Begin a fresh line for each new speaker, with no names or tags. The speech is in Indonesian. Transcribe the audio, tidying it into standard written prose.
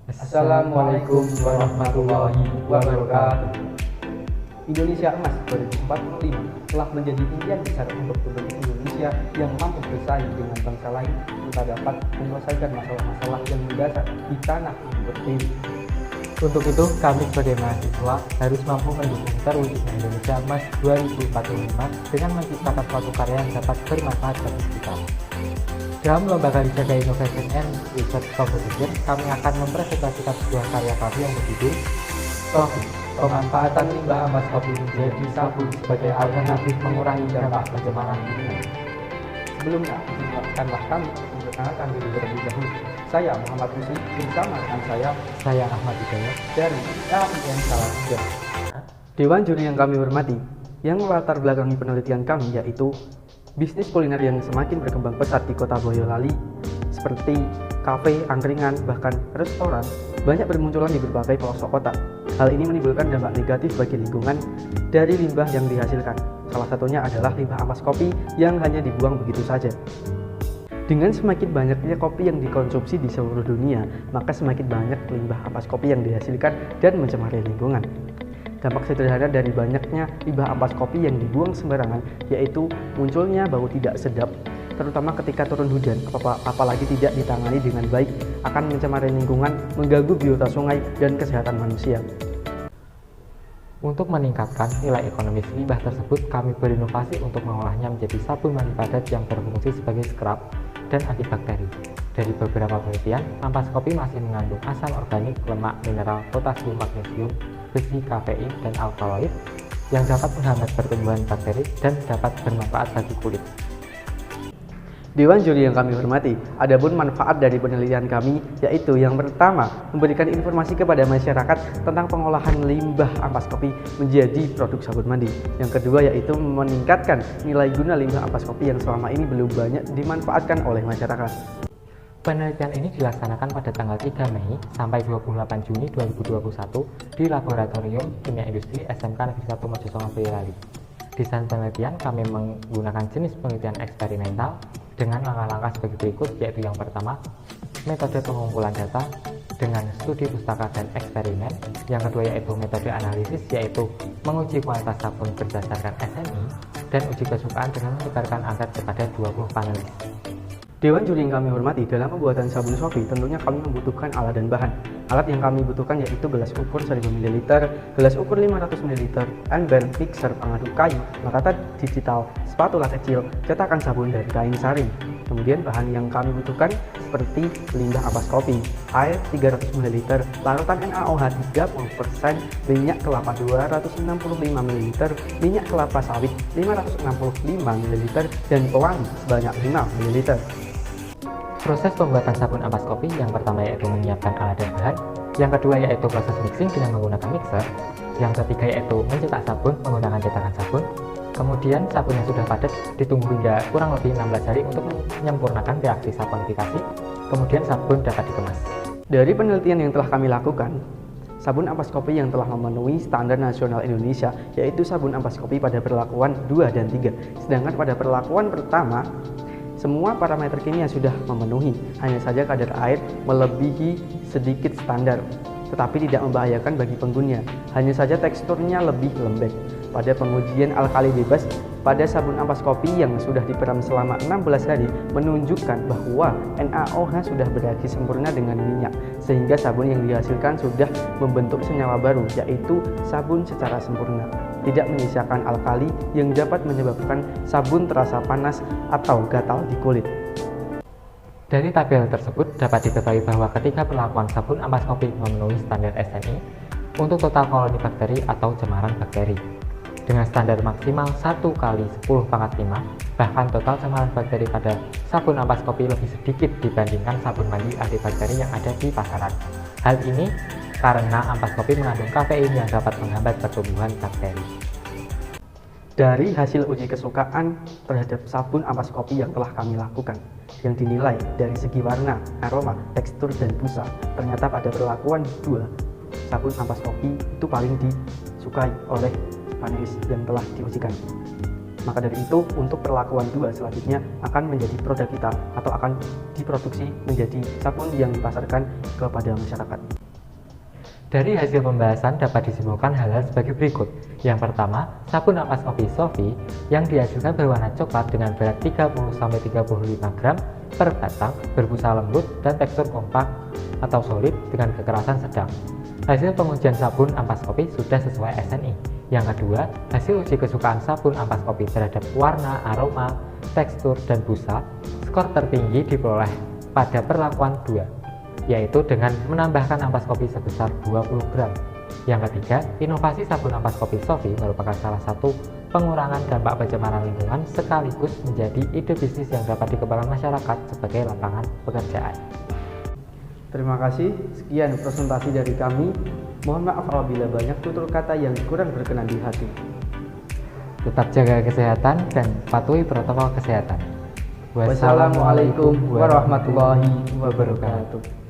Assalamualaikum warahmatullahi wabarakatuh. Indonesia Emas 2045 telah menjadi impian besar untuk penduduk Indonesia yang mampu bersaing dengan bangsa lain serta dapat menyelesaikan masalah-masalah yang mendasar di tanah yang berdiri.
Untuk itu, kami sebagai mahasiswa harus mampu mendukung terwujudnya Indonesia Emas 2045 dengan menciptakan suatu karya yang dapat bermanfaat bagi kita. Dalam lomba Kalijaga Innovation and Research Competition, kami akan mempresentasikan sebuah karya kami yang berjudul Kopi, pemanfaatan limbah ampas kopi menjadi sabun sebagai alternatif mengurangi dampak pencemaran lingkungan.
Sebelumnya, izinkanlah kami memperkenalkan diri terlebih dahulu. Saya Muhammad Rusli bersama rekan
Saya Ahmad Hidayat
dari LIN Salatiga. Dewan juri yang kami hormati, yang melatar belakangi penelitian kami yaitu bisnis kuliner yang semakin berkembang pesat di kota Boyolali, seperti kafe, angkringan, bahkan restoran, banyak bermunculan di berbagai pelosok kota. Hal ini menimbulkan dampak negatif bagi lingkungan dari limbah yang dihasilkan. Salah satunya adalah limbah ampas kopi yang hanya dibuang begitu saja. Dengan semakin banyaknya kopi yang dikonsumsi di seluruh dunia, maka semakin banyak limbah ampas kopi yang dihasilkan dan mencemari lingkungan. Dampak sederhana dari banyaknya limbah ampas kopi yang dibuang sembarangan yaitu munculnya bau tidak sedap, terutama ketika turun hujan, apalagi tidak ditangani dengan baik akan mencemari lingkungan, mengganggu biota sungai dan kesehatan manusia.
Untuk meningkatkan nilai ekonomis limbah tersebut, kami berinovasi untuk mengolahnya menjadi sabun mandi padat yang berfungsi sebagai scrub dan antibakteri. Dari beberapa penelitian, ampas kopi masih mengandung asam organik, lemak, mineral, potasium, magnesium, besi, kafein, dan alkaloid yang dapat menghambat pertumbuhan bakteri dan dapat bermanfaat bagi kulit.
Dewan juri yang kami hormati, adapun manfaat dari penelitian kami yaitu yang pertama, memberikan informasi kepada masyarakat tentang pengolahan limbah ampas kopi menjadi produk sabun mandi. Yang kedua yaitu meningkatkan nilai guna limbah ampas kopi yang selama ini belum banyak dimanfaatkan oleh masyarakat.
Penelitian ini dilaksanakan pada tanggal 3 Mei sampai 28 Juni 2021 di Laboratorium Kimia Industri SMK Negeri 1 Mojosongo Boyolali. Desain penelitian kami menggunakan jenis penelitian eksperimental dengan langkah-langkah sebagai berikut, yaitu yang pertama, metode pengumpulan data dengan studi pustaka dan eksperimen. Yang kedua yaitu metode analisis, yaitu menguji kualitas sabun berdasarkan SNI, dan uji kesukaan dengan menyebarkan angket kepada 20 panelis.
Dewan juri yang kami hormati, dalam pembuatan sabun Sofi tentunya kami membutuhkan alat dan bahan. Alat yang kami butuhkan yaitu gelas ukur 1000 ml, gelas ukur 500 ml, ember, mixer, pengaduk kayu, marata digital, spatula kecil, cetakan sabun, dan kain saring. Kemudian bahan yang kami butuhkan seperti limbah ampas kopi, air 300 ml, larutan NaOH 30%, minyak kelapa 265 ml, minyak kelapa sawit 565 ml, dan pewangi sebanyak 5 ml.
Proses pembuatan sabun ampas kopi yang pertama yaitu menyiapkan alat dan bahan, yang kedua yaitu proses mixing dengan menggunakan mixer, yang ketiga yaitu mencetak sabun menggunakan cetakan sabun. Kemudian sabun yang sudah padat ditunggu hingga kurang lebih 16 hari untuk menyempurnakan reaksi saponifikasi, kemudian sabun dapat dikemas.
Dari penelitian yang telah kami lakukan, sabun ampas kopi yang telah memenuhi standar nasional Indonesia yaitu sabun ampas kopi pada perlakuan 2 dan 3, sedangkan pada perlakuan pertama semua parameter kimia sudah memenuhi, hanya saja kadar air melebihi sedikit standar, tetapi tidak membahayakan bagi pengguna, hanya saja teksturnya lebih lembek. Pada pengujian alkali bebas pada sabun ampas kopi yang sudah diperam selama 16 hari menunjukkan bahwa NaOH sudah bereaksi sempurna dengan minyak, sehingga sabun yang dihasilkan sudah membentuk senyawa baru, yaitu sabun secara sempurna. Tidak menyisakan alkali yang dapat menyebabkan sabun terasa panas atau gatal di kulit.
Dari tabel tersebut dapat diketahui bahwa ketika perlakuan sabun ampas kopi memenuhi standar SNI untuk total koloni bakteri atau cemaran bakteri dengan standar maksimal 1 kali 10⁵, bahkan total cemaran bakteri pada sabun ampas kopi lebih sedikit dibandingkan sabun mandi antibakteri yang ada di pasaran. Hal ini karena ampas kopi mengandung kafein yang dapat menghambat pertumbuhan bakteri.
Dari hasil uji kesukaan terhadap sabun ampas kopi yang telah kami lakukan, yang dinilai dari segi warna, aroma, tekstur, dan busa, ternyata pada perlakuan 2, sabun ampas kopi itu paling disukai oleh panelis yang telah diujikan. Maka dari itu, untuk perlakuan 2 selanjutnya akan menjadi produk kita atau akan diproduksi menjadi sabun yang dipasarkan kepada masyarakat.
Dari hasil pembahasan dapat disimpulkan hal-hal sebagai berikut. Yang pertama, sabun ampas kopi Sofi yang dihasilkan berwarna coklat dengan berat 30-35 gram per batang, berbusa lembut dan tekstur kompak atau solid dengan kekerasan sedang. Hasil pengujian sabun ampas kopi sudah sesuai SNI. Yang kedua, hasil uji kesukaan sabun ampas kopi terhadap warna, aroma, tekstur, dan busa, skor tertinggi diperoleh pada perlakuan 2, yaitu dengan menambahkan ampas kopi sebesar 20 gram. Yang ketiga, inovasi sabun ampas kopi Sofi merupakan salah satu pengurangan dampak pencemaran lingkungan sekaligus menjadi ide bisnis yang dapat dikembangkan masyarakat sebagai lapangan pekerjaan.
Terima kasih, sekian presentasi dari kami. Mohon maaf apabila banyak tutur kata yang kurang berkenan di hati.
Tetap jaga kesehatan dan patuhi protokol kesehatan.
Wassalamualaikum warahmatullahi wabarakatuh.